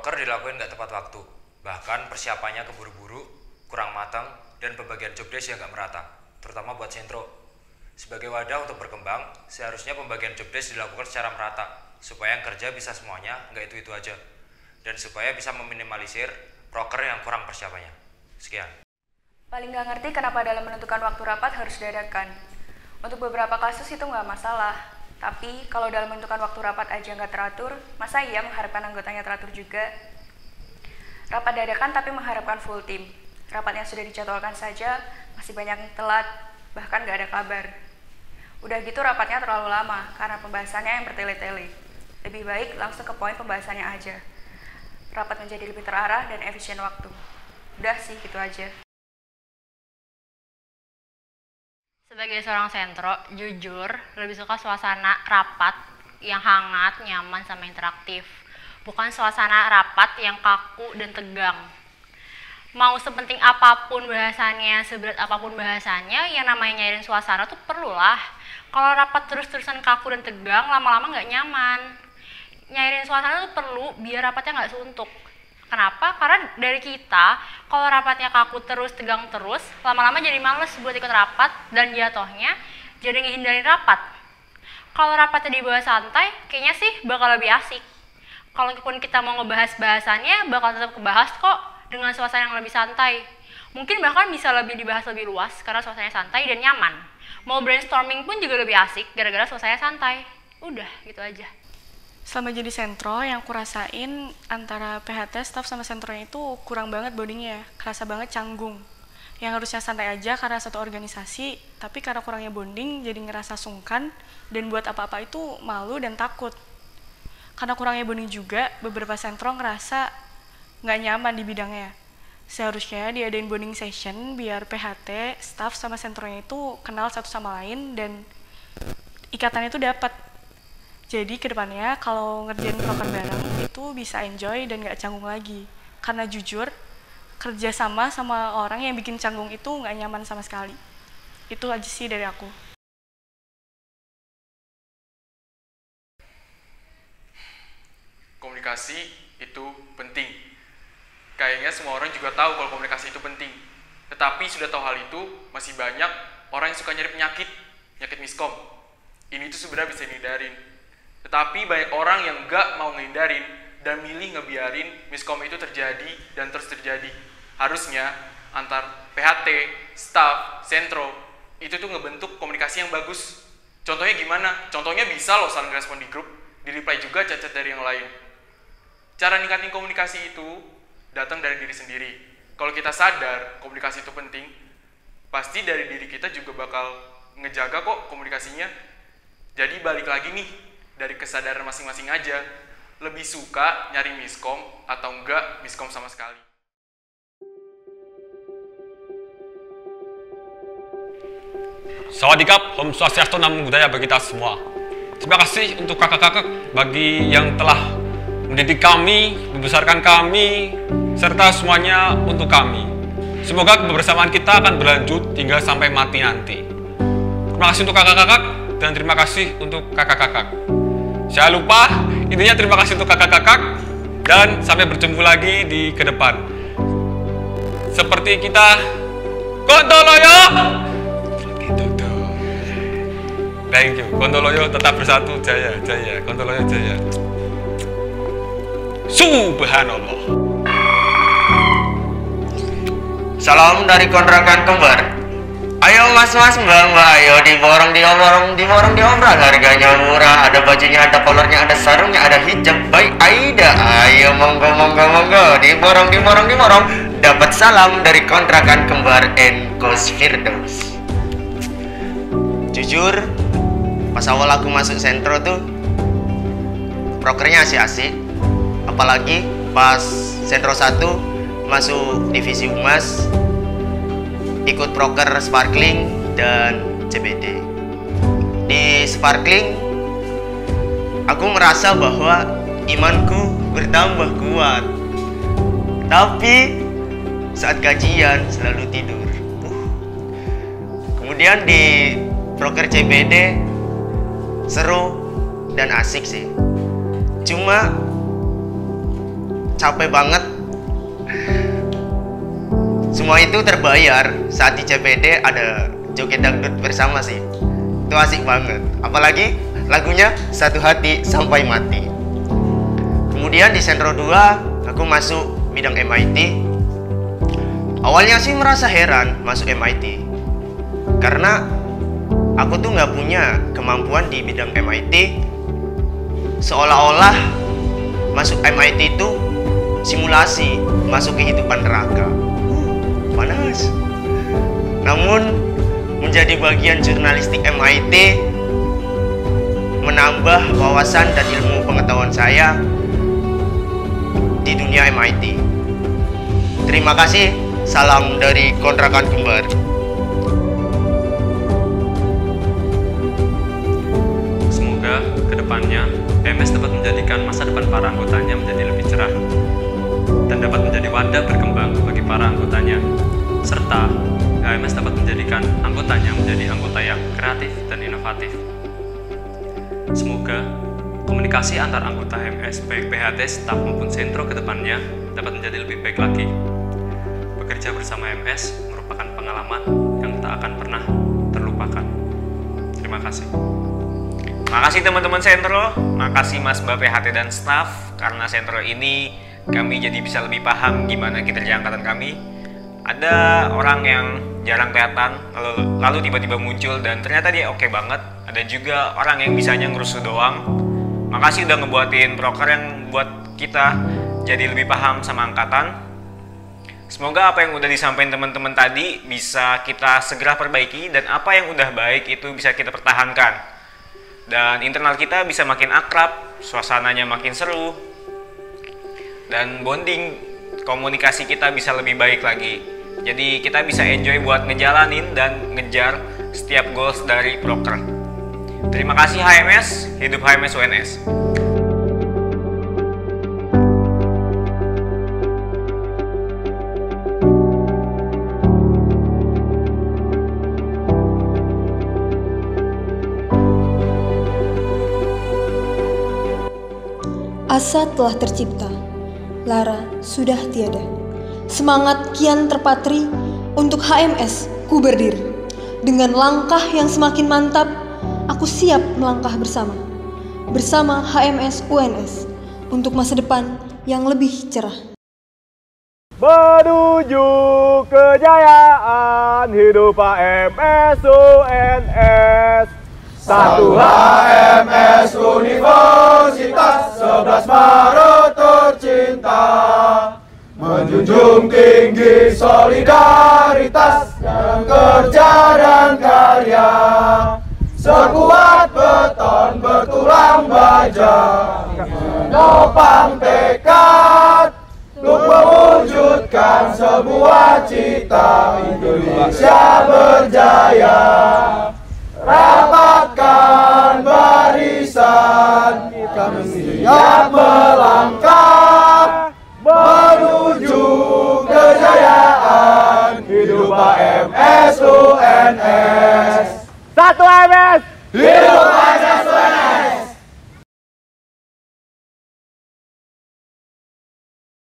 Proker dilakuin nggak tepat waktu, bahkan persiapannya keburu-buru, kurang matang, dan pembagian jobdesk yang nggak merata, terutama buat sentro. Sebagai wadah untuk berkembang, seharusnya pembagian jobdesk dilakukan secara merata, supaya yang kerja bisa semuanya, nggak itu-itu aja, dan supaya bisa meminimalisir proker yang kurang persiapannya. Sekian. Paling nggak ngerti kenapa dalam menentukan waktu rapat harus dadakan. Untuk beberapa kasus itu nggak masalah, tapi kalau dalam menentukan waktu rapat aja nggak teratur, masa iya mengharapkan anggotanya teratur juga? Rapat dadakan tapi mengharapkan full tim. Rapat yang sudah dijadwalkan saja masih banyak yang telat, bahkan nggak ada kabar. Udah gitu rapatnya terlalu lama karena pembahasannya yang bertele-tele. Lebih baik langsung ke poin pembahasannya aja. Rapat menjadi lebih terarah dan efisien waktu. Udah sih, gitu aja. Sebagai seorang sentro, jujur lebih suka suasana rapat yang hangat, nyaman, sama interaktif. Bukan suasana rapat yang kaku dan tegang. Mau sepenting apapun bahasannya, seberat apapun bahasanya, yang namanya nyairin suasana tuh perlulah. Kalau rapat terus-terusan kaku dan tegang, lama-lama nggak nyaman. Nyairin suasana tuh perlu biar rapatnya nggak suntuk. Kenapa? Karena dari kita, kalau rapatnya kaku terus, tegang terus, lama-lama jadi males buat ikut rapat, dan jatuhnya jadi ngehindarin rapat. Kalau rapatnya dibawa santai, kayaknya sih bakal lebih asik. Kalaupun kita mau ngebahas bahasannya, bakal tetap kebahas kok dengan suasana yang lebih santai. Mungkin bahkan bisa lebih dibahas lebih luas, karena suasananya santai dan nyaman. Mau brainstorming pun juga lebih asik, gara-gara suasananya santai. Udah, gitu aja. Selama jadi sentro, yang aku rasain antara PHT, staff sama sentronya itu kurang banget bondingnya, kerasa banget canggung. Yang harusnya santai aja karena satu organisasi, tapi karena kurangnya bonding jadi ngerasa sungkan, dan buat apa-apa itu malu dan takut. Karena kurangnya bonding juga, beberapa sentro ngerasa nggak nyaman di bidangnya. Seharusnya diadain bonding session biar PHT, staff sama sentronya itu kenal satu sama lain dan ikatannya itu dapat. Jadi kedepannya kalau ngerjain proker bareng itu bisa enjoy dan gak canggung lagi. Karena jujur, kerja sama orang yang bikin canggung itu gak nyaman sama sekali. Itu aja sih dari aku. Komunikasi itu penting. Kayaknya semua orang juga tahu kalau komunikasi itu penting. Tetapi sudah tahu hal itu, masih banyak orang yang suka nyari penyakit miskom. Ini tuh sebenarnya bisa dihindarin. Tetapi banyak orang yang nggak mau ngehindarin dan milih ngebiarin miskom itu terjadi dan terus terjadi. Harusnya antar PHT, staff, sentro itu tuh ngebentuk komunikasi yang bagus. Contohnya gimana? Contohnya bisa loh saling respon di grup, di-reply juga chat-chat dari yang lain. Cara ningkatin komunikasi itu datang dari diri sendiri. Kalau kita sadar komunikasi itu penting, pasti dari diri kita juga bakal ngejaga kok komunikasinya. Jadi balik lagi nih, dari kesadaran masing-masing aja, lebih suka nyari miskom atau enggak miskom sama sekali. Sawadikap, Om Swastiastu, Namo Buddhaya bagi kita semua. Terima kasih untuk kakak-kakak bagi yang telah mendidik kami, membesarkan kami, serta semuanya untuk kami. Semoga kebersamaan kita akan berlanjut hingga sampai mati nanti. Terima kasih untuk kakak-kakak dan terima kasih untuk kakak-kakak. Jangan lupa, intinya terima kasih untuk kakak-kakak dan sampai bertemu lagi di ke depan. Seperti kita Kontoloyo. Gitu dong. Thank you. Kontoloyo tetap bersatu, jaya, jaya. Kontoloyo jaya. Subhanallah. Salam dari kontrakan kembar. Ayo mas-mas, mbak-mbak, ayo diborong harganya murah, ada bajunya, ada kolornya, ada sarungnya, ada hijab, baik Aida. Ayo monggo, diborong. Dapat salam dari kontrakan kembar Kos Firdaus. Jujur, pas awal aku masuk sentro tuh, prokernya asik-asik. Apalagi pas sentro 1 masuk divisi humas, ikut proker sparkling dan CBD. Di sparkling aku merasa bahwa imanku bertambah kuat, tapi saat gajian selalu tidur. Kemudian di proker CBD seru dan asik sih, cuma capek banget. Semua itu terbayar saat di CPD ada joget dangdut bersama sih. Itu asik banget. Apalagi lagunya Satu Hati Sampai Mati. Kemudian di Sentro 2 aku masuk bidang MIT. Awalnya sih merasa heran masuk MIT karena aku tuh nggak punya kemampuan di bidang MIT. Seolah-olah masuk MIT itu simulasi masuk kehidupan neraka. Panas. Namun menjadi bagian jurnalistik MIT menambah wawasan dan ilmu pengetahuan saya di dunia MIT. Terima kasih, salam dari Kontrakan Kembar. Semoga kedepannya HMS dapat menjadikan masa depan para anggotanya menjadi lebih cerah dan dapat menjadi wadah berkembang bagi para anggotanya, serta HMS dapat menjadikan anggotanya menjadi anggota yang kreatif dan inovatif. Semoga komunikasi antar anggota HMS baik PHT, staf maupun sentro ke depannya dapat menjadi lebih baik lagi. Bekerja bersama HMS merupakan pengalaman yang tak akan pernah terlupakan. Terima kasih. Makasih teman-teman sentro, makasih Mas Mbak PHT dan staf, karena sentro ini kami jadi bisa lebih paham gimana kinerja angkatan kami. Ada orang yang jarang kelihatan, lalu tiba-tiba muncul dan ternyata dia oke banget. Ada juga orang yang bisanya ngerusuh doang. Makasih udah ngebuatin proker yang buat kita jadi lebih paham sama angkatan. Semoga apa yang udah disampaikan teman-teman tadi bisa kita segera perbaiki, dan apa yang udah baik itu bisa kita pertahankan. Dan internal kita bisa makin akrab, suasananya makin seru, dan bonding komunikasi kita bisa lebih baik lagi. Jadi kita bisa enjoy buat ngejalanin dan ngejar setiap goals dari proker. Terima kasih HMS, hidup HMS UNS. Asa telah tercipta, lara sudah tiada. Semangat kian terpatri untuk HMS ku berdiri. Dengan langkah yang semakin mantap, aku siap melangkah bersama HMS UNS untuk masa depan yang lebih cerah. Menuju kejayaan hidup HMS UNS. Satu HMS Universitas 11 Maret tercinta, menjunjung tinggi solidaritas dalam kerja dan karya. Sekuat beton bertulang baja, menopang tekad untuk mewujudkan sebuah cita Indonesia berjaya. Rapatkan barisan, kami siap melangkah menuju kejayaan hidup HMS UNS. Satu HMS!